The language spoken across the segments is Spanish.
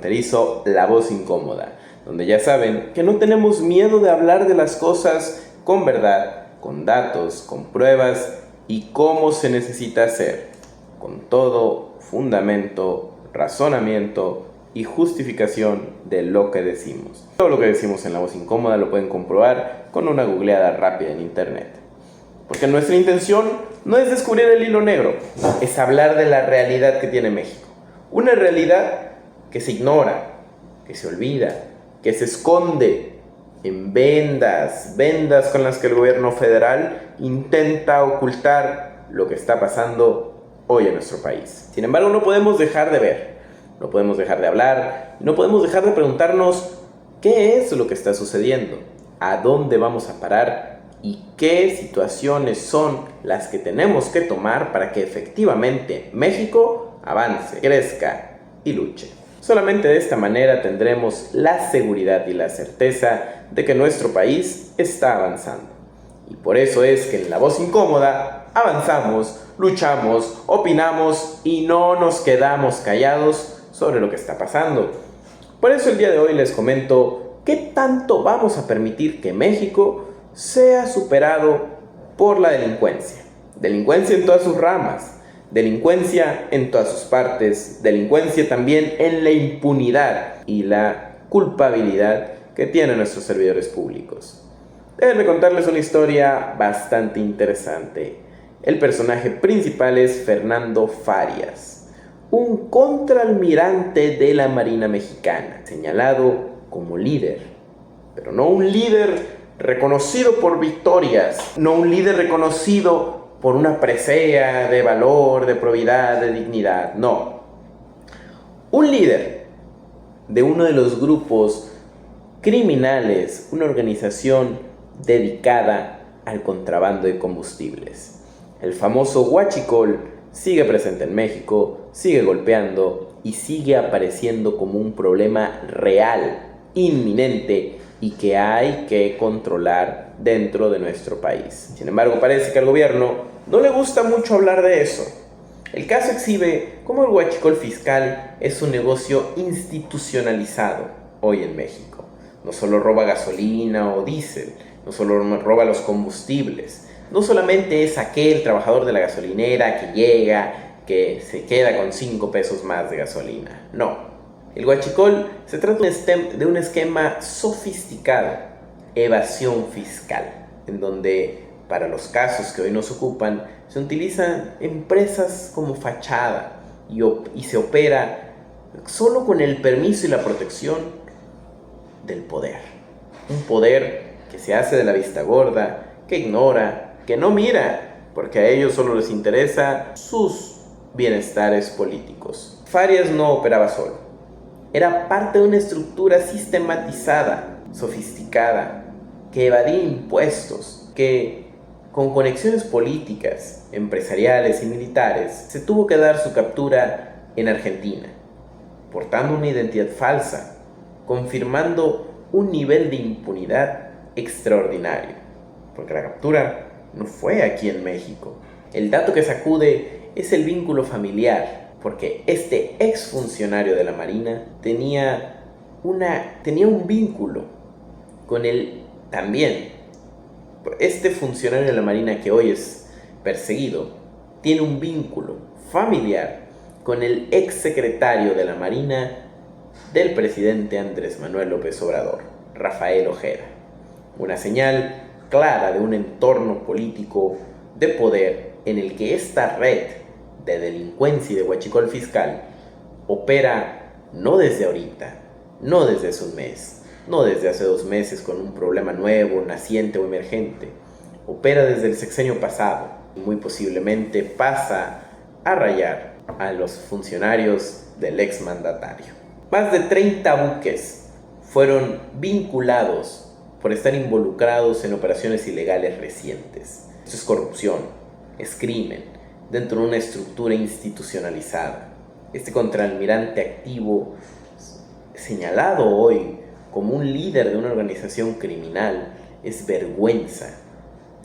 fronterizo La Voz Incómoda, donde ya saben que no tenemos miedo de hablar de las cosas con verdad, con datos, con pruebas y cómo se necesita hacer, con todo fundamento, razonamiento y justificación de lo que decimos. Todo lo que decimos en La Voz Incómoda lo pueden comprobar con una googleada rápida en internet. Porque nuestra intención no es descubrir el hilo negro, es hablar de la realidad que tiene México. Una realidad que se ignora, que se olvida, que se esconde en vendas con las que el gobierno federal intenta ocultar lo que está pasando hoy en nuestro país. Sin embargo, no podemos dejar de ver, no podemos dejar de hablar, no podemos dejar de preguntarnos qué es lo que está sucediendo, a dónde vamos a parar y qué situaciones son las que tenemos que tomar para que efectivamente México avance, crezca y luche. Solamente de esta manera tendremos la seguridad y la certeza de que nuestro país está avanzando. Y por eso es que en La Voz Incómoda avanzamos, luchamos, opinamos y no nos quedamos callados sobre lo que está pasando. Por eso el día de hoy les comento qué tanto vamos a permitir que México sea superado por la delincuencia. Delincuencia en todas sus ramas, delincuencia en todas sus partes, delincuencia también en la impunidad y la culpabilidad que tienen nuestros servidores públicos. Déjenme contarles una historia bastante interesante. El personaje principal es Fernando Farias, un contraalmirante de la Marina Mexicana, señalado como líder, pero no un líder reconocido por victorias, no un líder reconocido por una presea de valor, de probidad, de dignidad, no. Un líder de uno de los grupos criminales, una organización dedicada al contrabando de combustibles. El famoso huachicol sigue presente en México, sigue golpeando y sigue apareciendo como un problema real, inminente y que hay que controlar dentro de nuestro país. Sin embargo, parece que al gobierno no le gusta mucho hablar de eso. El caso exhibe cómo el huachicol fiscal es un negocio institucionalizado hoy en México. No solo roba gasolina o diésel, no solo roba los combustibles, no solamente es aquel trabajador de la gasolinera que llega, que se queda con 5 pesos más de gasolina. No. El huachicol se trata de un esquema sofisticado, evasión fiscal, en donde para los casos que hoy nos ocupan se utilizan empresas como fachada y se opera solo con el permiso y la protección del poder. Un poder que se hace de la vista gorda, que ignora, que no mira, porque a ellos solo les interesa sus bienestares políticos. Farias no operaba solo. Era parte de una estructura sistematizada, sofisticada, que evadía impuestos, que con conexiones políticas, empresariales y militares, se tuvo que dar su captura en Argentina, portando una identidad falsa, confirmando un nivel de impunidad extraordinario, porque la captura no fue aquí en México. El dato que sacude es el vínculo familiar, porque este exfuncionario de la Marina tenía un vínculo con el también. Este funcionario de la Marina que hoy es perseguido tiene un vínculo familiar con el exsecretario de la Marina del presidente Andrés Manuel López Obrador, Rafael Ojeda. Una señal clara de un entorno político de poder en el que esta red de delincuencia y de huachicol fiscal opera no desde ahorita, no desde hace un mes, no desde hace 2 meses con un problema nuevo, naciente o emergente. Opera desde el sexenio pasado y muy posiblemente pasa a rayar a los funcionarios del exmandatario. Más de 30 buques fueron vinculados por estar involucrados en operaciones ilegales recientes. Esto es corrupción, es crimen, dentro de una estructura institucionalizada. Este contraalmirante activo, señalado hoy como un líder de una organización criminal, es vergüenza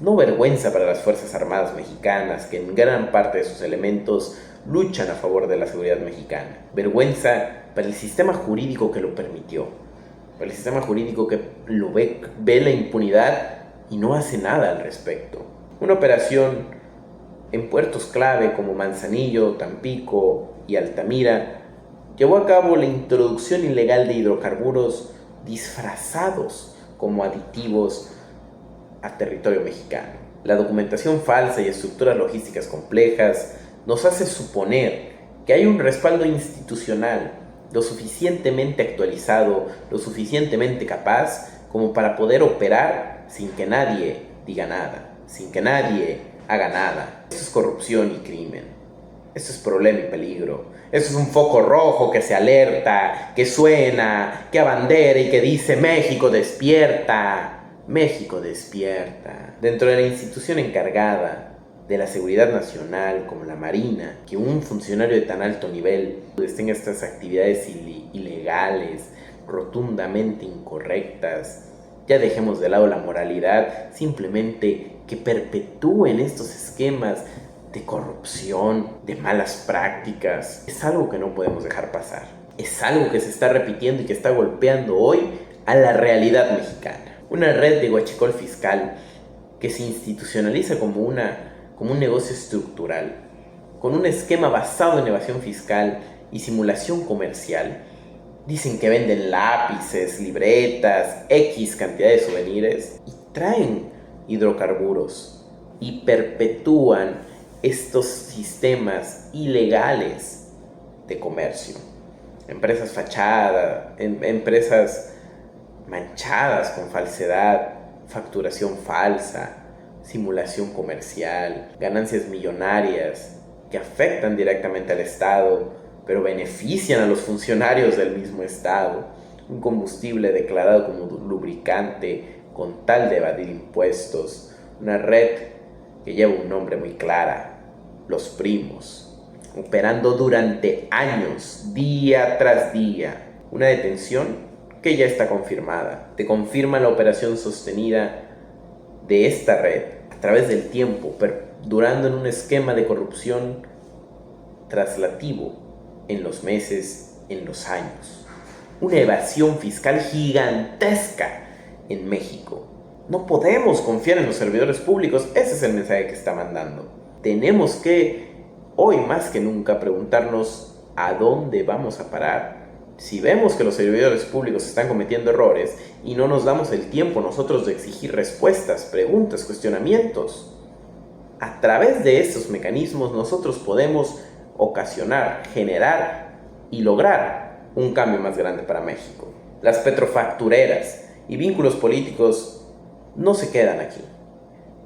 No vergüenza para las Fuerzas Armadas mexicanas, que en gran parte de sus elementos luchan a favor de la seguridad mexicana. Vergüenza para el sistema jurídico que lo permitió. Para el sistema jurídico que ve la impunidad y no hace nada al respecto. Una operación en puertos clave como Manzanillo, Tampico y Altamira llevó a cabo la introducción ilegal de hidrocarburos disfrazados como aditivos a territorio mexicano. La documentación falsa y estructuras logísticas complejas nos hace suponer que hay un respaldo institucional lo suficientemente actualizado, lo suficientemente capaz como para poder operar sin que nadie diga nada, sin que nadie haga nada. Esto es corrupción y crimen. Esto es problema y peligro. Esto es un foco rojo que se alerta, que suena, que abandera y que dice: México despierta. México despierta. Dentro de la institución encargada de la seguridad nacional, como la Marina, que un funcionario de tan alto nivel esté en estas actividades ilegales, rotundamente incorrectas. Ya dejemos de lado la moralidad, simplemente que perpetúen estos esquemas de corrupción, de malas prácticas. Es algo que no podemos dejar pasar. Es algo que se está repitiendo y que está golpeando hoy a la realidad mexicana. Una red de huachicol fiscal que se institucionaliza como un negocio estructural, con un esquema basado en evasión fiscal y simulación comercial. Dicen que venden lápices, libretas, X cantidad de souvenirs y traen hidrocarburos y perpetúan estos sistemas ilegales de comercio. Empresas fachadas, empresas manchadas con falsedad, facturación falsa, simulación comercial, ganancias millonarias que afectan directamente al Estado, pero benefician a los funcionarios del mismo Estado. Un combustible declarado como lubricante con tal de evadir impuestos. Una red que lleva un nombre muy claro: Los Primos, operando durante años, día tras día. Una detención que ya está confirmada. Te confirma la operación sostenida de esta red a través del tiempo, durando en un esquema de corrupción traslativo en los meses, en los años. Una evasión fiscal gigantesca en México. No podemos confiar en los servidores públicos. Ese es el mensaje que está mandando. Tenemos que, hoy más que nunca, preguntarnos a dónde vamos a parar. Si vemos que los servidores públicos están cometiendo errores y no nos damos el tiempo nosotros de exigir respuestas, preguntas, cuestionamientos, a través de estos mecanismos nosotros podemos ocasionar, generar y lograr un cambio más grande para México. Las petrofactureras y vínculos políticos no se quedan aquí.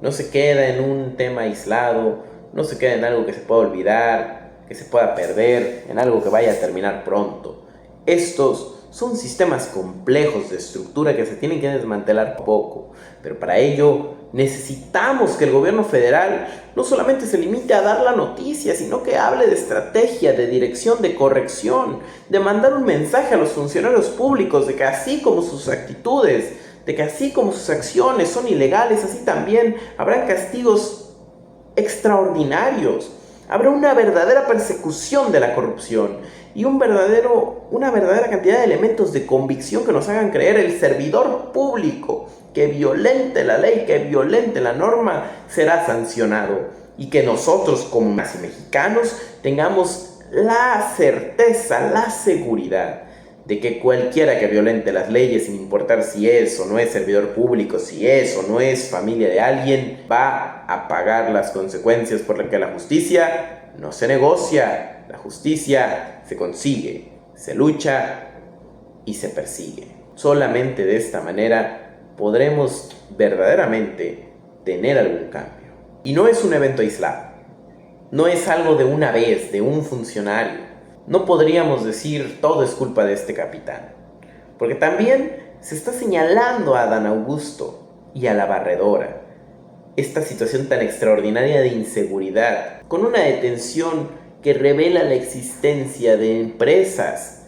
No se queda en un tema aislado, no se queda en algo que se pueda olvidar, que se pueda perder, en algo que vaya a terminar pronto. Estos son sistemas complejos de estructura que se tienen que desmantelar poco, pero para ello necesitamos que el gobierno federal no solamente se limite a dar la noticia, sino que hable de estrategia, de dirección, de corrección, de mandar un mensaje a los funcionarios públicos de que así como sus actitudes, de que así como sus acciones son ilegales, así también habrán castigos extraordinarios. Habrá una verdadera persecución de la corrupción y una verdadera cantidad de elementos de convicción que nos hagan creer el servidor público que violente la ley, que violente la norma, será sancionado, y que nosotros como mexicanos tengamos la certeza, la seguridad de que cualquiera que violente las leyes, sin importar si es o no es servidor público, si es o no es familia de alguien, va a pagar las consecuencias, porque la justicia no se negocia, la justicia se consigue, se lucha y se persigue. Solamente de esta manera podremos verdaderamente tener algún cambio. Y no es un evento aislado, no es algo de una vez, de un funcionario. No podríamos decir todo es culpa de este capitán, porque también se está señalando a Adán Augusto y a la barredora. Esta situación tan extraordinaria de inseguridad, con una detención que revela la existencia de empresas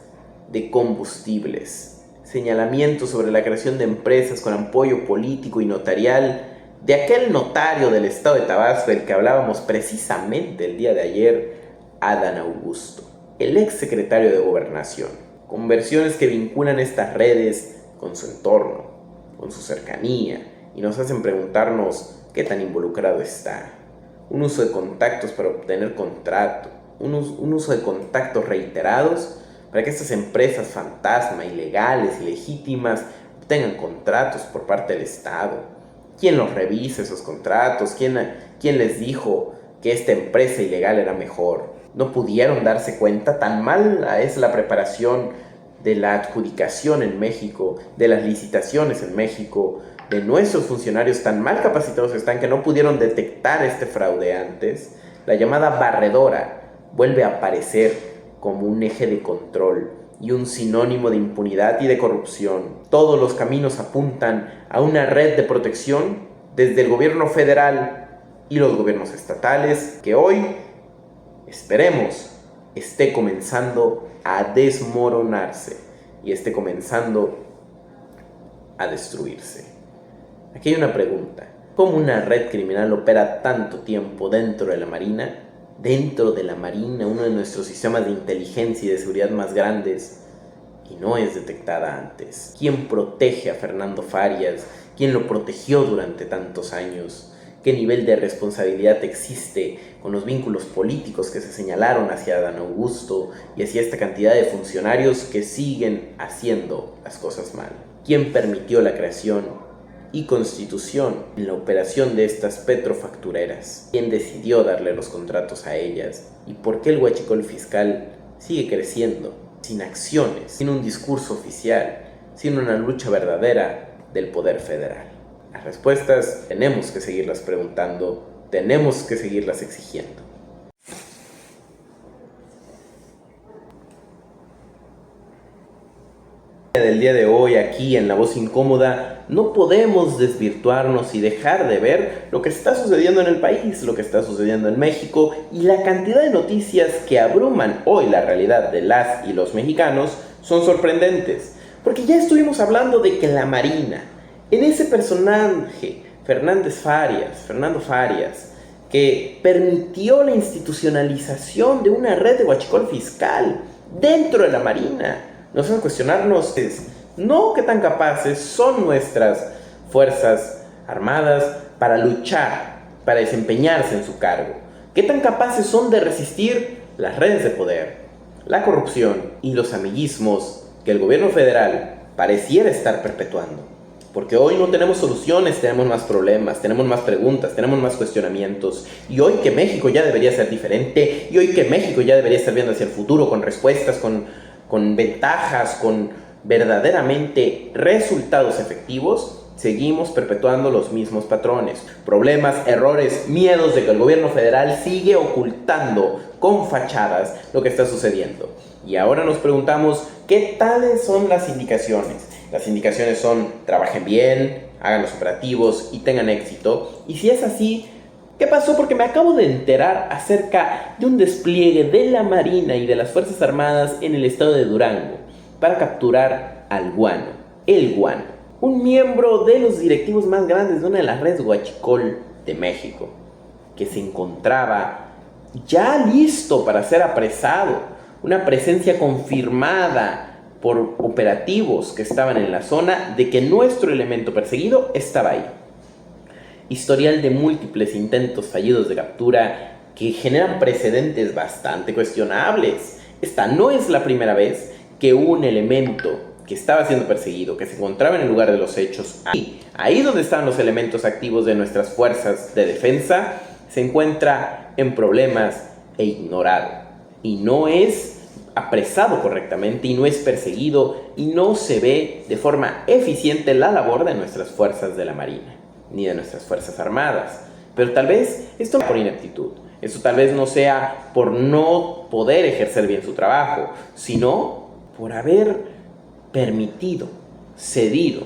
de combustibles, señalamientos sobre la creación de empresas con apoyo político y notarial de aquel notario del estado de Tabasco del que hablábamos precisamente el día de ayer, Adán Augusto, el ex secretario de Gobernación, con versiones que vinculan estas redes con su entorno, con su cercanía, y nos hacen preguntarnos qué tan involucrado está. Un uso de contactos para obtener contrato, un uso de contactos reiterados para que estas empresas fantasma, ilegales, ilegítimas, obtengan contratos por parte del Estado. ¿Quién los revisa esos contratos? ¿Quién les dijo que esta empresa ilegal era mejor? ¿No pudieron darse cuenta? Tan mala es la preparación de la adjudicación en México, de las licitaciones en México, de nuestros funcionarios tan mal capacitados están que no pudieron detectar este fraude antes. La llamada barredora vuelve a aparecer como un eje de control y un sinónimo de impunidad y de corrupción. Todos los caminos apuntan a una red de protección desde el gobierno federal y los gobiernos estatales que hoy, esperemos, esté comenzando a desmoronarse y esté comenzando a destruirse. Aquí hay una pregunta. ¿Cómo una red criminal opera tanto tiempo dentro de la Marina? Dentro de la Marina, uno de nuestros sistemas de inteligencia y de seguridad más grandes, y no es detectada antes. ¿Quién protege a Fernando Farias? ¿Quién lo protegió durante tantos años? ¿Qué nivel de responsabilidad existe con los vínculos políticos que se señalaron hacia Adán Augusto y hacia esta cantidad de funcionarios que siguen haciendo las cosas mal? ¿Quién permitió la creación y constitución en la operación de estas petrofactureras? ¿Quién decidió darle los contratos a ellas? ¿Y por qué el huachicol fiscal sigue creciendo sin acciones, sin un discurso oficial, sin una lucha verdadera del poder federal? Las respuestas tenemos que seguirlas preguntando, tenemos que seguirlas exigiendo. Del día de hoy aquí en La Voz Incómoda no podemos desvirtuarnos y dejar de ver lo que está sucediendo en el país, lo que está sucediendo en México y la cantidad de noticias que abruman hoy la realidad de las y los mexicanos son sorprendentes, porque ya estuvimos hablando de que la Marina, en ese personaje Fernando Farias, que permitió la institucionalización de una red de huachicol fiscal dentro de la Marina, nos hacen cuestionarnos, no qué tan capaces son nuestras fuerzas armadas para luchar, para desempeñarse en su cargo, qué tan capaces son de resistir las redes de poder, la corrupción y los amiguismos que el gobierno federal pareciera estar perpetuando. Porque hoy no tenemos soluciones, tenemos más problemas, tenemos más preguntas, tenemos más cuestionamientos. Y hoy que México ya debería ser diferente, y hoy que México ya debería estar viendo hacia el futuro con respuestas, con ventajas, con verdaderamente resultados efectivos, seguimos perpetuando los mismos patrones, problemas, errores, miedos de que el gobierno federal sigue ocultando con fachadas lo que está sucediendo. Y ahora nos preguntamos, ¿qué tales son las indicaciones? Las indicaciones son, trabajen bien, hagan los operativos y tengan éxito. Y si es así, ¿qué pasó? Porque me acabo de enterar acerca de un despliegue de la Marina y de las Fuerzas Armadas en el estado de Durango para capturar al Guano, el Guano, un miembro de los directivos más grandes de una de las redes huachicol de México, que se encontraba ya listo para ser apresado, una presencia confirmada por operativos que estaban en la zona de que nuestro elemento perseguido estaba ahí. Historial de múltiples intentos fallidos de captura que generan precedentes bastante cuestionables. Esta no es la primera vez que un elemento que estaba siendo perseguido, que se encontraba en el lugar de los hechos, ahí donde estaban los elementos activos de nuestras fuerzas de defensa, se encuentra en problemas e ignorado. Y no es apresado correctamente y no es perseguido y no se ve de forma eficiente la labor de nuestras fuerzas de la Marina ni de nuestras fuerzas armadas. Pero tal vez esto no por ineptitud, esto tal vez no sea por no poder ejercer bien su trabajo, sino por haber permitido, cedido,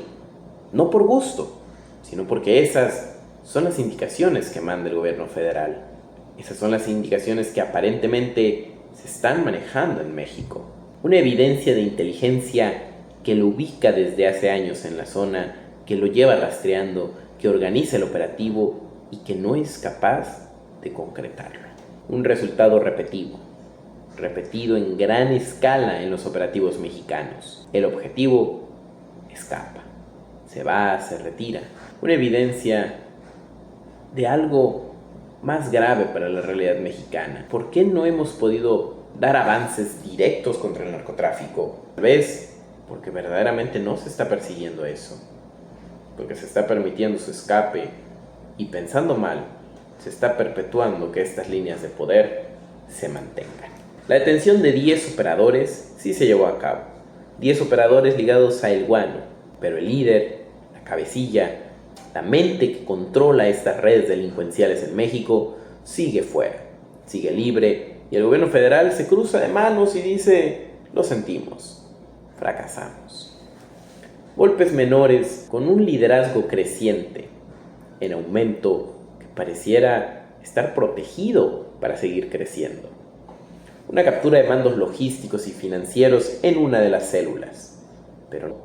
no por gusto, sino porque esas son las indicaciones que manda el gobierno federal. Esas son las indicaciones que aparentemente se están manejando en México. Una evidencia de inteligencia que lo ubica desde hace años en la zona, que lo lleva rastreando, que organiza el operativo y que no es capaz de concretarlo. Un resultado repetido en gran escala en los operativos mexicanos. El objetivo escapa, se va, se retira. Una evidencia de algo más grave para la realidad mexicana. ¿Por qué no hemos podido dar avances directos contra el narcotráfico? Tal vez porque verdaderamente no se está persiguiendo eso, porque se está permitiendo su escape y, pensando mal, se está perpetuando que estas líneas de poder se mantengan. La detención de 10 operadores sí se llevó a cabo, 10 operadores ligados a El Guano, pero el líder, la cabecilla, la mente que controla estas redes delincuenciales en México sigue fuera, sigue libre, y el gobierno federal se cruza de manos y dice: lo sentimos, fracasamos. Golpes menores con un liderazgo creciente, en aumento, que pareciera estar protegido para seguir creciendo. Una captura de mandos logísticos y financieros en una de las células, pero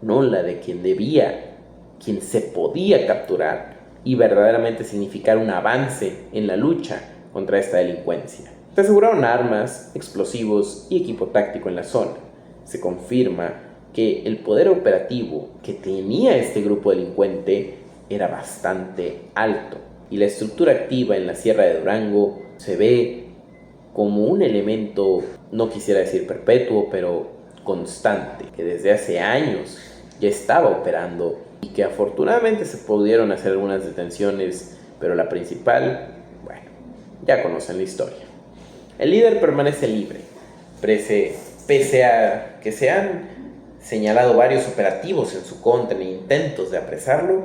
no la de quien se podía capturar y verdaderamente significar un avance en la lucha contra esta delincuencia. Se aseguraron armas, explosivos y equipo táctico en la zona. Se confirma que el poder operativo que tenía este grupo delincuente era bastante alto, y la estructura activa en la Sierra de Durango se ve como un elemento, no quisiera decir perpetuo, pero constante, que desde hace años ya estaba operando y que afortunadamente se pudieron hacer algunas detenciones, pero la principal, bueno, ya conocen la historia. El líder permanece libre, pese a que se han señalado varios operativos en su contra e intentos de apresarlo,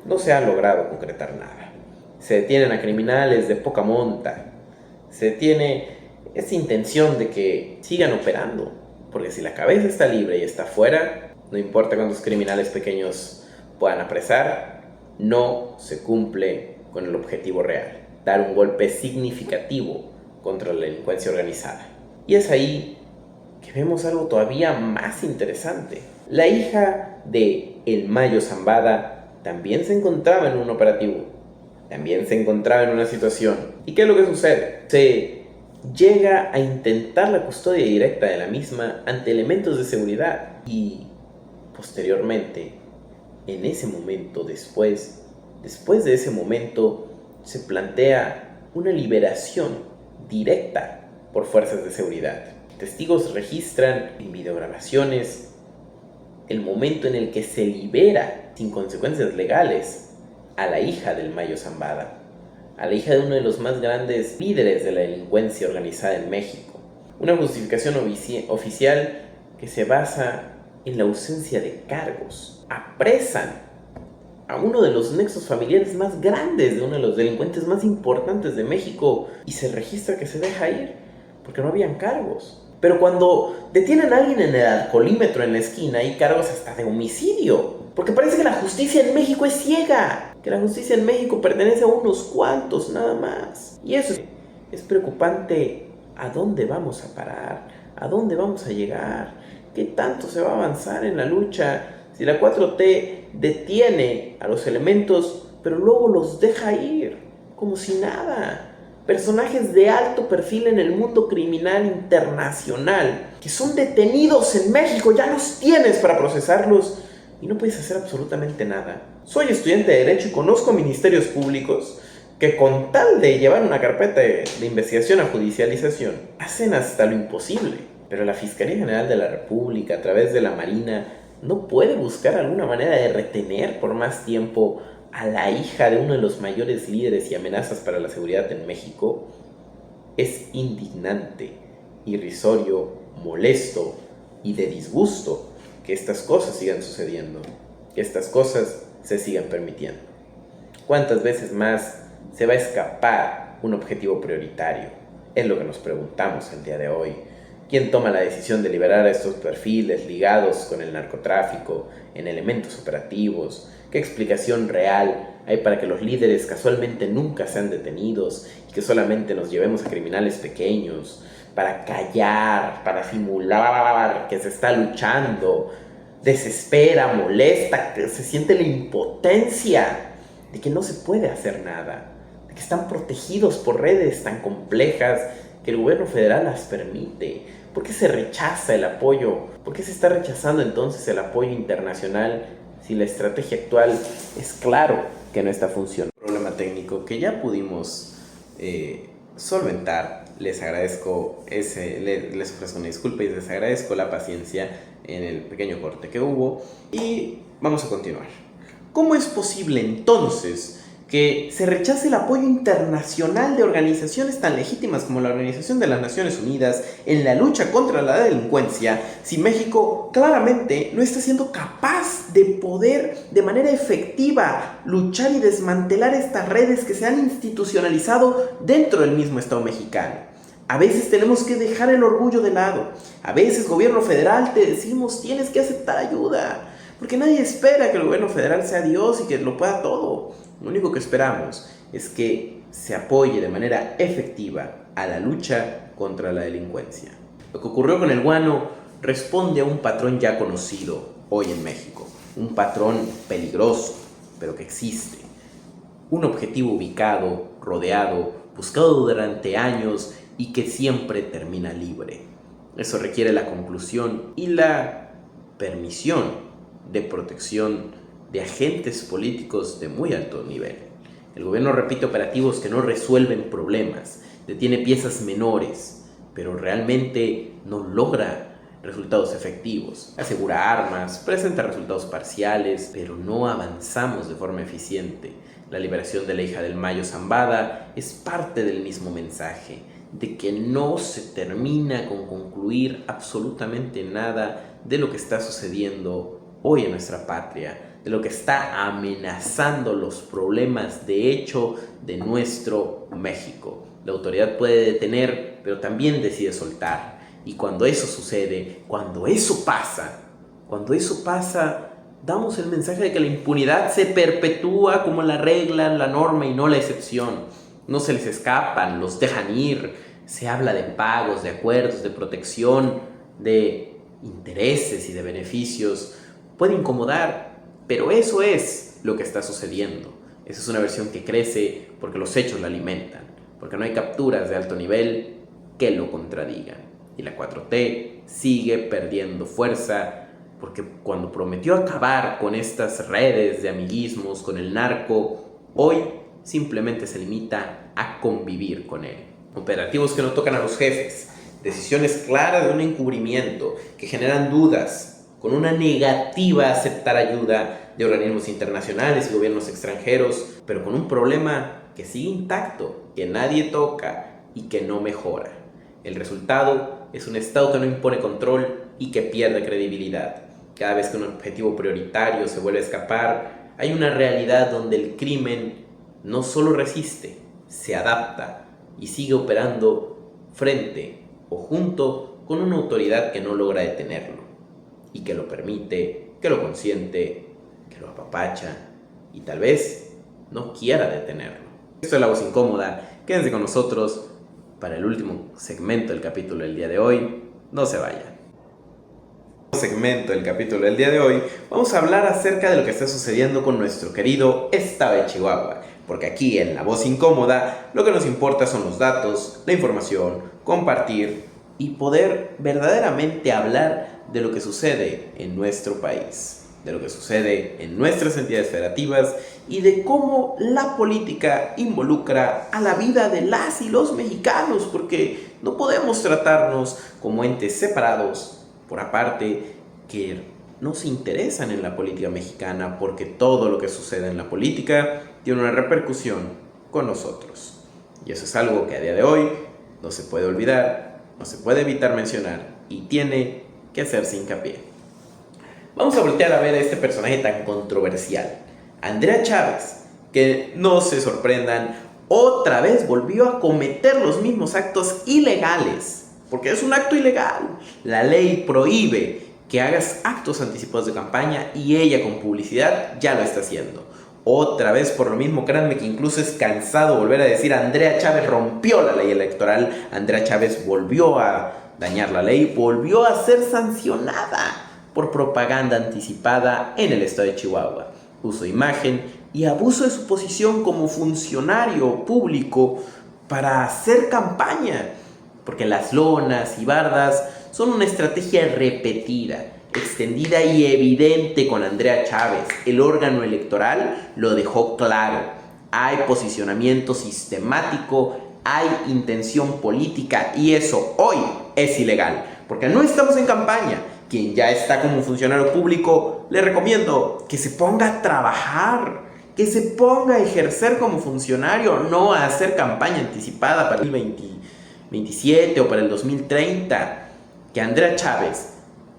no se ha logrado concretar nada. Se detienen a criminales de poca monta, se tiene esa intención de que sigan operando, porque si la cabeza está libre y está fuera, no importa cuántos criminales pequeños puedan apresar, no se cumple con el objetivo real: dar un golpe significativo contra la delincuencia organizada. Y es ahí que vemos algo todavía más interesante. La hija de El Mayo Zambada también se encontraba en un operativo, también se encontraba en una situación. ¿Y qué es lo que sucede? Se llega a intentar la custodia directa de la misma ante elementos de seguridad, y posteriormente, en ese momento, después de ese momento, se plantea una liberación directa por fuerzas de seguridad. Testigos registran en videograbaciones el momento en el que se libera sin consecuencias legales a la hija del Mayo Zambada, a la hija de uno de los más grandes líderes de la delincuencia organizada en México. Una justificación oficial que se basa en la ausencia de cargos. Apresan a uno de los nexos familiares más grandes de uno de los delincuentes más importantes de México y se registra que se deja ir porque no habían cargos. Pero cuando detienen a alguien en el alcoholímetro en la esquina, hay cargos hasta de homicidio, porque parece que la justicia en México es ciega, que la justicia en México pertenece a unos cuantos nada más. Y eso es preocupante. ¿A dónde vamos a parar? ¿A dónde vamos a llegar? ¿Qué tanto se va a avanzar en la lucha si la 4T detiene a los elementos, pero luego los deja ir como si nada? Personajes de alto perfil en el mundo criminal internacional que son detenidos en México, ya los tienes para procesarlos y no puedes hacer absolutamente nada. Soy estudiante de Derecho y conozco ministerios públicos que, con tal de llevar una carpeta de investigación a judicialización, hacen hasta lo imposible. Pero la Fiscalía General de la República, a través de la Marina, no puede buscar alguna manera de retener por más tiempo a la hija de uno de los mayores líderes y amenazas para la seguridad en México. Es indignante, irrisorio, molesto y de disgusto que estas cosas sigan sucediendo, que estas cosas se sigan permitiendo. ¿Cuántas veces más se va a escapar un objetivo prioritario? Es lo que nos preguntamos el día de hoy. ¿Quién toma la decisión de liberar a estos perfiles ligados con el narcotráfico en elementos operativos? ¿Qué explicación real hay para que los líderes casualmente nunca sean detenidos y que solamente nos llevemos a criminales pequeños para callar, para simular que se está luchando, desespera, molesta, que se siente la impotencia de que no se puede hacer nada, de que están protegidos por redes tan complejas que el gobierno federal las permite. ¿Por qué se rechaza el apoyo? ¿Por qué se está rechazando entonces el apoyo internacional si la estrategia actual es claro que no está funcionando? Un problema técnico que ya pudimos solventar. Les agradezco les ofrezco una disculpa y les agradezco la paciencia en el pequeño corte que hubo. Y vamos a continuar. ¿Cómo es posible entonces que se rechace el apoyo internacional de organizaciones tan legítimas como la Organización de las Naciones Unidas en la lucha contra la delincuencia, si México claramente no está siendo capaz de poder de manera efectiva luchar y desmantelar estas redes que se han institucionalizado dentro del mismo Estado mexicano? A veces tenemos que dejar el orgullo de lado. A veces, gobierno federal, te decimos, tienes que aceptar ayuda, porque nadie espera que el gobierno federal sea Dios y que lo pueda todo. Lo único que esperamos es que se apoye de manera efectiva a la lucha contra la delincuencia. Lo que ocurrió con el guano responde a un patrón ya conocido hoy en México. Un patrón peligroso, pero que existe. Un objetivo ubicado, rodeado, buscado durante años y que siempre termina libre. Eso requiere la conclusión y la permisión de protección de agentes políticos de muy alto nivel. El gobierno repite operativos que no resuelven problemas, detiene piezas menores, pero realmente no logra resultados efectivos. Asegura armas, presenta resultados parciales, pero no avanzamos de forma eficiente. La liberación de la hija del Mayo Zambada es parte del mismo mensaje, de que no se termina con concluir absolutamente nada de lo que está sucediendo hoy en nuestra patria, de lo que está amenazando los problemas de hecho de nuestro México. La autoridad puede detener, pero también decide soltar. Y cuando eso sucede, cuando eso pasa, damos el mensaje de que la impunidad se perpetúa como la regla, la norma y no la excepción. No se les escapan, los dejan ir. Se habla de pagos, de acuerdos, de protección, de intereses y de beneficios. Puede incomodar, pero eso es lo que está sucediendo. Esa es una versión que crece porque los hechos la alimentan, porque no hay capturas de alto nivel que lo contradigan. Y la 4T sigue perdiendo fuerza porque cuando prometió acabar con estas redes de amiguismos, con el narco, hoy simplemente se limita a convivir con él. Operativos que no tocan a los jefes, decisiones claras de un encubrimiento que generan dudas, con una negativa a aceptar ayuda de organismos internacionales y gobiernos extranjeros, pero con un problema que sigue intacto, que nadie toca y que no mejora. El resultado es un Estado que no impone control y que pierde credibilidad. Cada vez que un objetivo prioritario se vuelve a escapar, hay una realidad donde el crimen no solo resiste, se adapta y sigue operando frente o junto con una autoridad que no logra detenerlo y que lo permite, que lo consiente, que lo apapacha y tal vez no quiera detenerlo. Esto es La Voz Incómoda. Quédense con nosotros para el último segmento del capítulo del día de hoy. No se vayan. Segmento del capítulo del día de hoy vamos a hablar acerca de lo que está sucediendo con nuestro querido estado de Chihuahua, porque aquí en La Voz Incómoda lo que nos importa son los datos, la información, compartir y poder verdaderamente hablar de lo que sucede en nuestro país, de lo que sucede en nuestras entidades federativas y de cómo la política involucra a la vida de las y los mexicanos, porque no podemos tratarnos como entes separados, por aparte, que no se interesan en la política mexicana, porque todo lo que sucede en la política tiene una repercusión con nosotros. Y eso es algo que a día de hoy no se puede olvidar, no se puede evitar mencionar y tiene que hacerse hincapié. Vamos a voltear a ver a este personaje tan controversial, Andrea Chávez, que no se sorprendan, otra vez volvió a cometer los mismos actos ilegales. Porque es un acto ilegal. La ley prohíbe que hagas actos anticipados de campaña y ella con publicidad ya lo está haciendo. Otra vez por lo mismo, créanme que incluso es cansado volver a decir Andrea Chávez rompió la ley electoral, Andrea Chávez volvió a dañar la ley, volvió a ser sancionada por propaganda anticipada en el estado de Chihuahua, uso de imagen y abuso de su posición como funcionario público para hacer campaña, porque las lonas y bardas son una estrategia repetida, extendida y evidente con Andrea Chávez. El órgano electoral lo dejó claro. Hay posicionamiento sistemático, hay intención política y eso hoy es ilegal, porque no estamos en campaña. Quien ya está como funcionario público, le recomiendo que se ponga a trabajar, que se ponga a ejercer como funcionario, no a hacer campaña anticipada para el 2027 o para el 2030. Que Andrea Chávez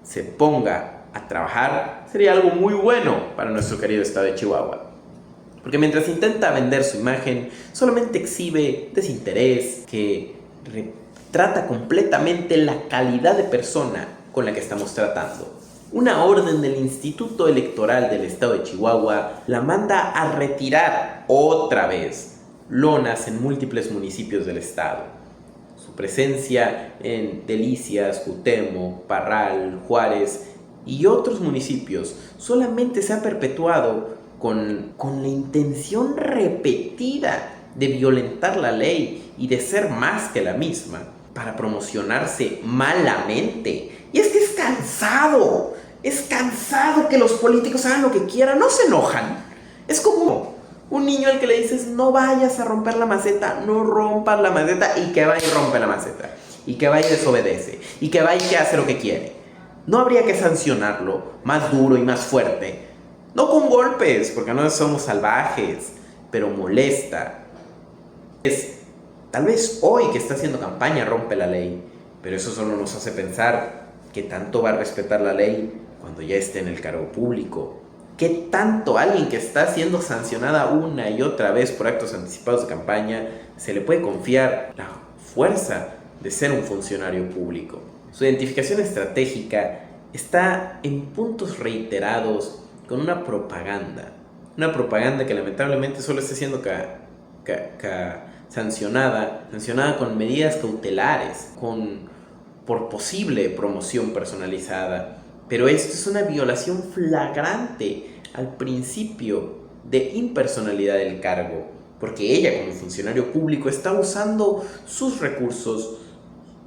se ponga a trabajar sería algo muy bueno para nuestro querido estado de Chihuahua. Porque mientras intenta vender su imagen, solamente exhibe desinterés que retrata completamente la calidad de persona con la que estamos tratando. Una orden del Instituto Electoral del estado de Chihuahua la manda a retirar otra vez lonas en múltiples municipios del estado. Su presencia en Delicias, Cuauhtémoc, Parral, Juárez y otros municipios solamente se ha perpetuado con la intención repetida de violentar la ley y de ser más que la misma para promocionarse malamente. Y es que es cansado que los políticos hagan lo que quieran, no se enojan. Es como un niño al que le dices no vayas a romper la maceta, no rompas la maceta, y que va y rompe la maceta, y que va y desobedece, y que va y que hace lo que quiere. No habría que sancionarlo más duro y más fuerte, no con golpes, porque no somos salvajes, pero molesta. Tal vez hoy que está haciendo campaña rompe la ley, pero eso solo nos hace pensar qué tanto va a respetar la ley cuando ya esté en el cargo público. ¿Qué tanto alguien que está siendo sancionada una y otra vez por actos anticipados de campaña se le puede confiar la fuerza de ser un funcionario público? Su identificación estratégica está en puntos reiterados con una propaganda que lamentablemente solo está siendo sancionada con medidas cautelares, por posible promoción personalizada. Pero esto es una violación flagrante al principio de impersonalidad del cargo, porque ella como funcionario público está usando sus recursos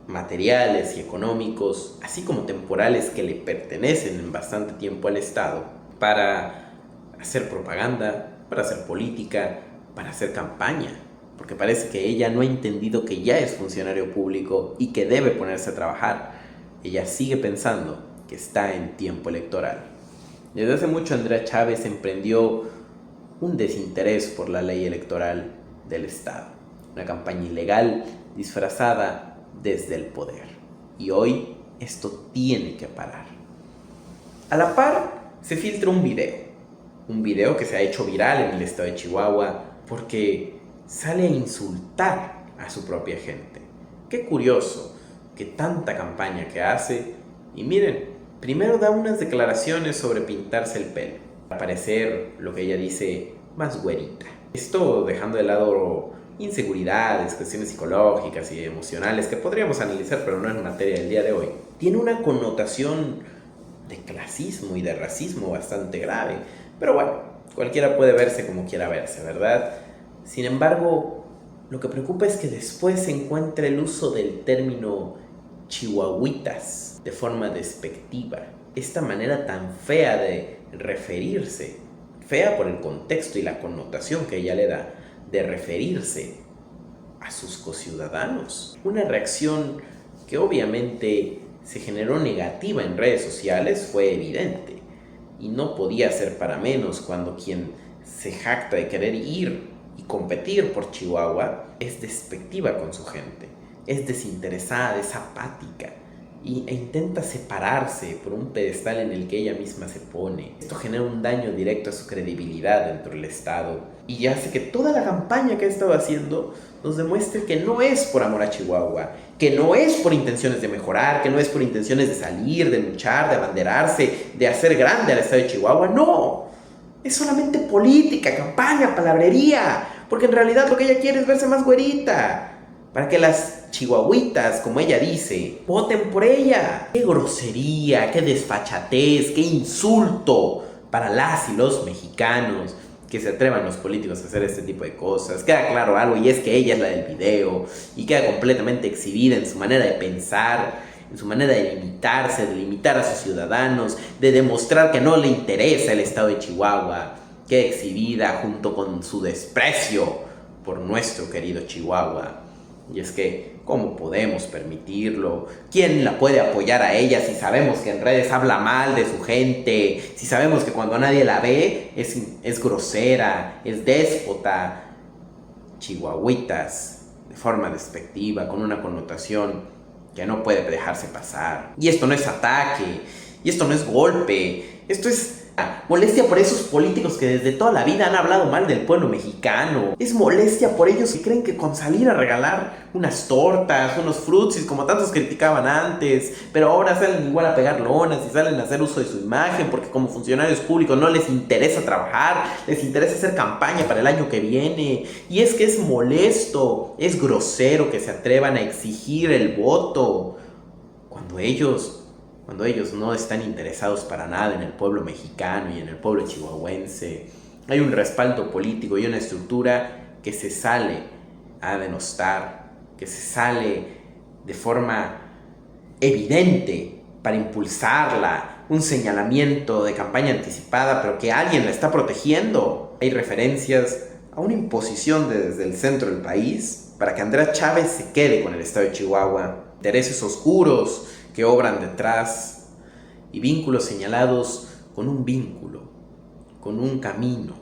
materiales y económicos, así como temporales que le pertenecen en bastante tiempo al Estado, para hacer propaganda, para hacer política, para hacer campaña, porque parece que ella no ha entendido que ya es funcionario público y que debe ponerse a trabajar. Ella sigue pensando que está en tiempo electoral. Desde hace mucho Andrea Chávez emprendió un desinterés por la ley electoral del Estado, una campaña ilegal disfrazada desde el poder. Y hoy esto tiene que parar. A la par se filtra un video que se ha hecho viral en el estado de Chihuahua porque sale a insultar a su propia gente. Qué curioso que tanta campaña que hace, y miren, primero da unas declaraciones sobre pintarse el pelo, para parecer, lo que ella dice, más güerita. Esto dejando de lado inseguridades, cuestiones psicológicas y emocionales que podríamos analizar, pero no es materia del día de hoy. Tiene una connotación de clasismo y de racismo bastante grave, pero bueno, cualquiera puede verse como quiera verse, ¿verdad? Sin embargo, lo que preocupa es que después se encuentra el uso del término chihuahuitas de forma despectiva. Esta manera tan fea de referirse, fea por el contexto y la connotación que ella le da, de referirse a sus conciudadanos. Una reacción que obviamente se generó negativa en redes sociales fue evidente, y no podía ser para menos cuando quien se jacta de querer ir y competir por Chihuahua es despectiva con su gente, es desinteresada, es apática e intenta separarse por un pedestal en el que ella misma se pone. Esto genera un daño directo a su credibilidad dentro del Estado y hace que toda la campaña que ha estado haciendo nos demuestre que no es por amor a Chihuahua, que no es por intenciones de mejorar, que no es por intenciones de salir, de luchar, de abanderarse, de hacer grande al Estado de Chihuahua. No, es solamente política, campaña, palabrería, porque en realidad lo que ella quiere es verse más güerita, para que las chihuahuitas, como ella dice, voten por ella. Qué grosería, qué desfachatez, qué insulto para las y los mexicanos que se atrevan los políticos a hacer este tipo de cosas. Queda claro algo, y es que ella es la del video y queda completamente exhibida en su manera de pensar, en su manera de limitarse, de limitar a sus ciudadanos, de demostrar que no le interesa el estado de Chihuahua. Queda exhibida junto con su desprecio por nuestro querido Chihuahua. Y es que, ¿cómo podemos permitirlo? ¿Quién la puede apoyar a ella si sabemos que en redes habla mal de su gente? Si sabemos que cuando nadie la ve es grosera, es déspota. Chihuahuitas, de forma despectiva, con una connotación que no puede dejarse pasar. Y esto no es ataque, y esto no es golpe, esto es molestia por esos políticos que desde toda la vida han hablado mal del pueblo mexicano. Es molestia por ellos que creen que con salir a regalar unas tortas, unos frutsis, como tantos criticaban antes, pero ahora salen igual a pegar lonas y salen a hacer uso de su imagen porque como funcionarios públicos no les interesa trabajar, les interesa hacer campaña para el año que viene. Y es que es molesto, es grosero que se atrevan a exigir el voto cuando ellos no están interesados para nada en el pueblo mexicano y en el pueblo chihuahuense. Hay un respaldo político y una estructura que se sale a denostar, que se sale de forma evidente para impulsarla, un señalamiento de campaña anticipada, pero que alguien la está protegiendo. Hay referencias a una imposición desde el centro del país para que Andrea Chávez se quede con el estado de Chihuahua. Intereses oscuros que obran detrás y vínculos señalados con un vínculo, con un camino,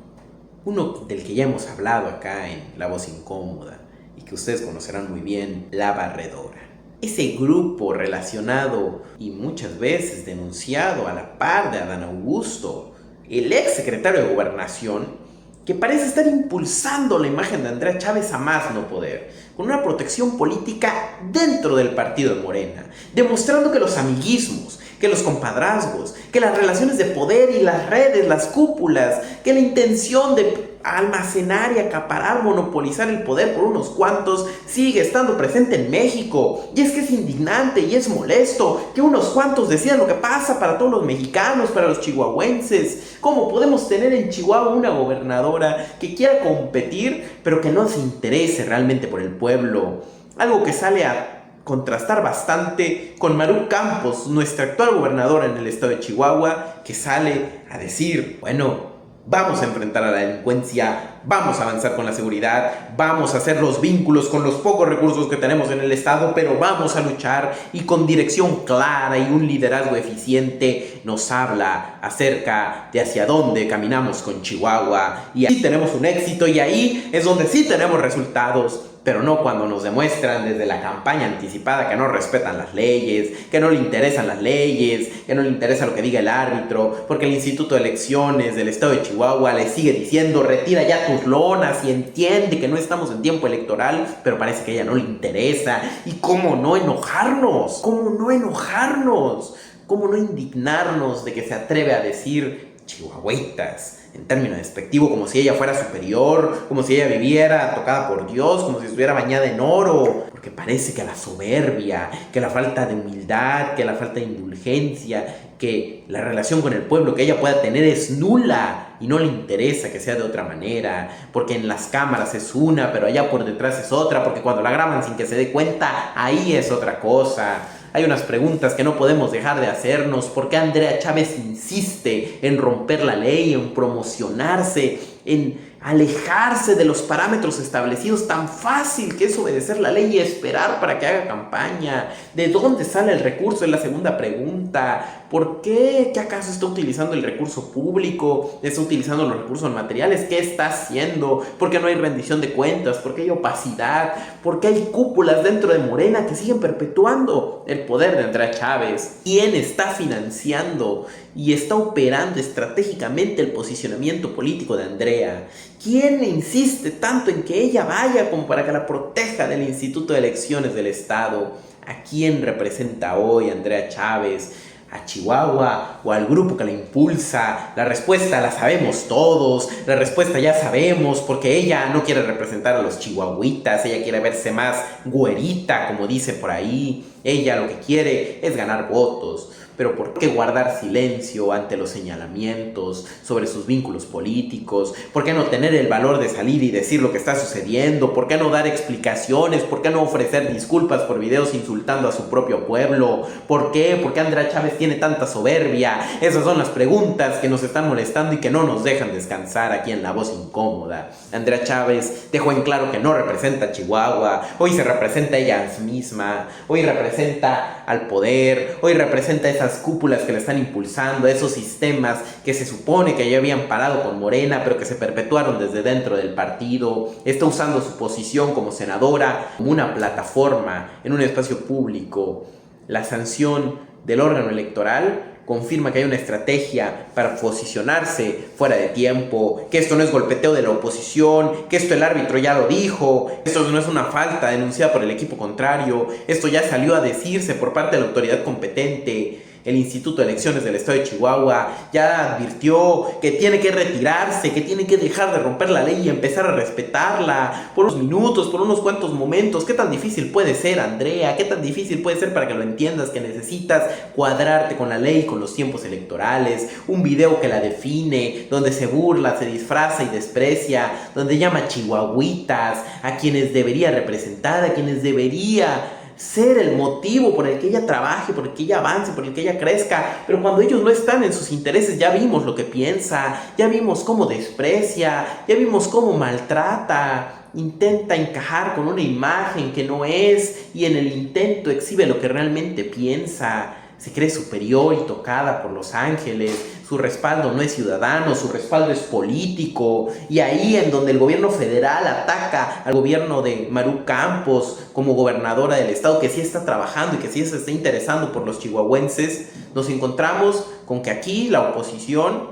uno del que ya hemos hablado acá en La Voz Incómoda y que ustedes conocerán muy bien, La Barredora. Ese grupo relacionado y muchas veces denunciado a la par de Adán Augusto, el ex secretario de Gobernación, que parece estar impulsando la imagen de Andrea Chávez a más no poder, con una protección política dentro del partido de Morena, demostrando que los amiguismos, que los compadrazgos, que las relaciones de poder y las redes, las cúpulas, que la intención de almacenar y acaparar, monopolizar el poder por unos cuantos sigue estando presente en México. Y es que es indignante y es molesto que unos cuantos decidan lo que pasa para todos los mexicanos, para los chihuahuenses. ¿Cómo podemos tener en Chihuahua una gobernadora que quiera competir, pero que no se interese realmente por el pueblo? Algo que sale a contrastar bastante con Maru Campos, nuestra actual gobernadora en el estado de Chihuahua, que sale a decir, bueno, vamos a enfrentar a la delincuencia, vamos a avanzar con la seguridad, vamos a hacer los vínculos con los pocos recursos que tenemos en el estado, pero vamos a luchar, y con dirección clara y un liderazgo eficiente nos habla acerca de hacia dónde caminamos con Chihuahua, y ahí tenemos un éxito, y ahí es donde sí tenemos resultados. Pero no cuando nos demuestran desde la campaña anticipada que no respetan las leyes, que no le interesan las leyes, que no le interesa lo que diga el árbitro, porque el Instituto de Elecciones del estado de Chihuahua le sigue diciendo, retira ya tus lonas y entiende que no estamos en tiempo electoral, pero parece que a ella no le interesa. ¿Y cómo no enojarnos? ¿Cómo no enojarnos? ¿Cómo no indignarnos de que se atreve a decir chihuahuitas en términos despectivos, como si ella fuera superior, como si ella viviera tocada por Dios, como si estuviera bañada en oro? Porque parece que la soberbia, que la falta de humildad, que la falta de indulgencia, que la relación con el pueblo que ella pueda tener es nula y no le interesa que sea de otra manera, porque en las cámaras es una, pero allá por detrás es otra, porque cuando la graban sin que se dé cuenta, ahí es otra cosa. Hay unas preguntas que no podemos dejar de hacernos. ¿Por qué Andrea Chávez insiste en romper la ley, en promocionarse, en alejarse de los parámetros establecidos? Tan fácil que es obedecer la ley y esperar para que haga campaña. ¿De dónde sale el recurso? Es la segunda pregunta. ¿Por qué? ¿Qué acaso está utilizando el recurso público? ¿Está utilizando los recursos materiales? ¿Qué está haciendo? ¿Por qué no hay rendición de cuentas? ¿Por qué hay opacidad? ¿Por qué hay cúpulas dentro de Morena que siguen perpetuando el poder de Andrea Chávez? ¿Quién está financiando y está operando estratégicamente el posicionamiento político de Andrea? ¿Quién insiste tanto en que ella vaya como para que la proteja del Instituto de Elecciones del Estado? ¿A quién representa hoy Andrea Chávez? a Chihuahua o al grupo que la impulsa? La respuesta la sabemos todos, la respuesta ya sabemos, porque ella no quiere representar a los chihuahuitas, ella quiere verse más güerita, como dice por ahí. Ella lo que quiere es ganar votos. Pero ¿por qué guardar silencio ante los señalamientos sobre sus vínculos políticos? ¿Por qué no tener el valor de salir y decir lo que está sucediendo? ¿Por qué no dar explicaciones? ¿Por qué no ofrecer disculpas por videos insultando a su propio pueblo? ¿Por qué? ¿Por qué Andrea Chávez tiene tanta soberbia? Esas son las preguntas que nos están molestando y que no nos dejan descansar aquí en La Voz Incómoda. Andrea Chávez dejó en claro que no representa a Chihuahua. Hoy se representa a ella misma. Hoy representa al poder. Hoy representa a esa cúpulas que le están impulsando, esos sistemas que se supone que ya habían parado con Morena, pero que se perpetuaron desde dentro del partido. Está usando su posición como senadora como una plataforma en un espacio público. La sanción del órgano electoral confirma que hay una estrategia para posicionarse fuera de tiempo, que esto no es golpeteo de la oposición, que esto el árbitro ya lo dijo, esto no es una falta denunciada por el equipo contrario, esto ya salió a decirse por parte de la autoridad competente. El Instituto de Elecciones del Estado de Chihuahua ya advirtió que tiene que retirarse, que tiene que dejar de romper la ley y empezar a respetarla por unos minutos, por unos cuantos momentos. ¿Qué tan difícil puede ser, Andrea? ¿Qué tan difícil puede ser para que lo entiendas? Que necesitas cuadrarte con la ley, con los tiempos electorales. Un video que la define, donde se burla, se disfraza y desprecia, donde llama chihuahuitas a quienes debería representar, a quienes debería ser el motivo por el que ella trabaje, por el que ella avance, por el que ella crezca. Pero cuando ellos no están en sus intereses, ya vimos lo que piensa, ya vimos cómo desprecia, ya vimos cómo maltrata, intenta encajar con una imagen que no es, y en el intento exhibe lo que realmente piensa. Se cree superior y tocada por los ángeles. Su respaldo no es ciudadano, su respaldo es político. Y ahí en donde el gobierno federal ataca al gobierno de Maru Campos como gobernadora del estado, que sí está trabajando y que sí se está interesando por los chihuahuenses, nos encontramos con que aquí la oposición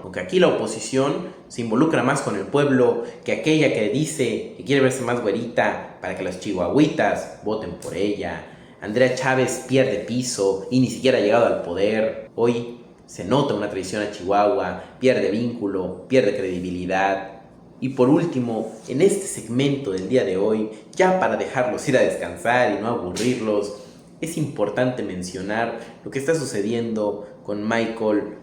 se involucra más con el pueblo que aquella que dice que quiere verse más güerita para que los chihuahuitas voten por ella. Andrea Chávez pierde piso y ni siquiera ha llegado al poder. Hoy se nota una traición a Chihuahua, pierde vínculo, pierde credibilidad. Y por último, en este segmento del día de hoy, ya para dejarlos ir a descansar y no aburrirlos, es importante mencionar lo que está sucediendo con Michael,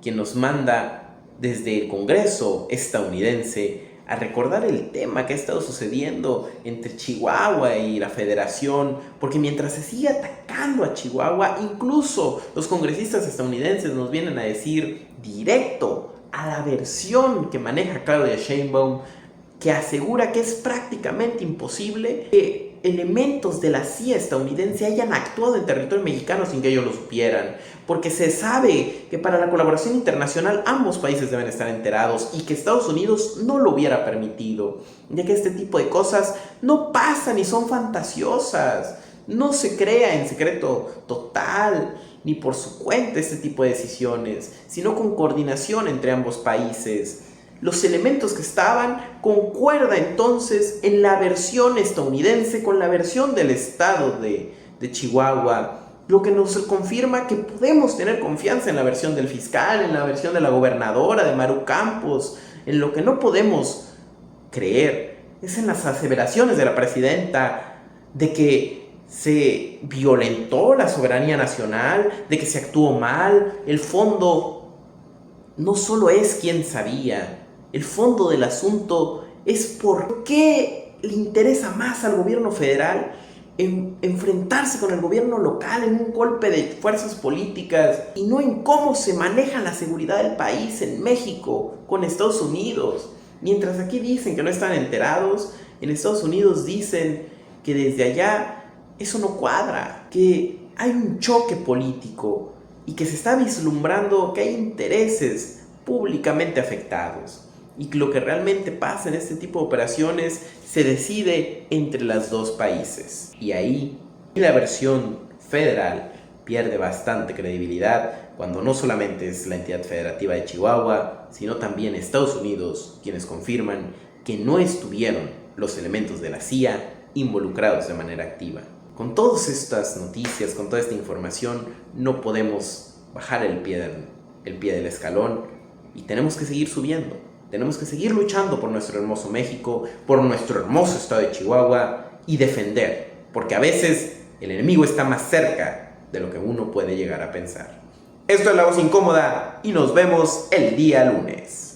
quien nos manda desde el Congreso estadounidense a recordar el tema que ha estado sucediendo entre Chihuahua y la Federación, porque mientras se sigue atacando a Chihuahua, incluso los congresistas estadounidenses nos vienen a decir directo a la versión que maneja Claudia Sheinbaum, que asegura que es prácticamente imposible que elementos de la CIA estadounidense hayan actuado en territorio mexicano sin que ellos lo supieran, porque se sabe que para la colaboración internacional ambos países deben estar enterados y que Estados Unidos no lo hubiera permitido, ya que este tipo de cosas no pasan y son fantasiosas. No se crea en secreto total ni por su cuenta este tipo de decisiones, sino con coordinación entre ambos países. Los elementos que estaban concuerda entonces en la versión estadounidense con la versión del estado de Chihuahua, lo que nos confirma que podemos tener confianza en la versión del fiscal, en la versión de la gobernadora, de Maru Campos. En lo que no podemos creer es en las aseveraciones de la presidenta de que se violentó la soberanía nacional, de que se actuó mal. El fondo no solo es quién sabía. El fondo del asunto es por qué le interesa más al gobierno federal enfrentarse con el gobierno local en un golpe de fuerzas políticas y no en cómo se maneja la seguridad del país en México con Estados Unidos. Mientras aquí dicen que no están enterados, en Estados Unidos dicen que desde allá eso no cuadra, que hay un choque político y que se está vislumbrando que hay intereses públicamente afectados. Y lo que realmente pasa en este tipo de operaciones se decide entre los dos países. Y ahí la versión federal pierde bastante credibilidad cuando no solamente es la entidad federativa de Chihuahua, sino también Estados Unidos quienes confirman que no estuvieron los elementos de la CIA involucrados de manera activa. Con todas estas noticias, con toda esta información, no podemos bajar el pie del escalón y tenemos que seguir subiendo. Tenemos que seguir luchando por nuestro hermoso México, por nuestro hermoso estado de Chihuahua y defender, porque a veces el enemigo está más cerca de lo que uno puede llegar a pensar. Esto es La Voz Incómoda y nos vemos el día lunes.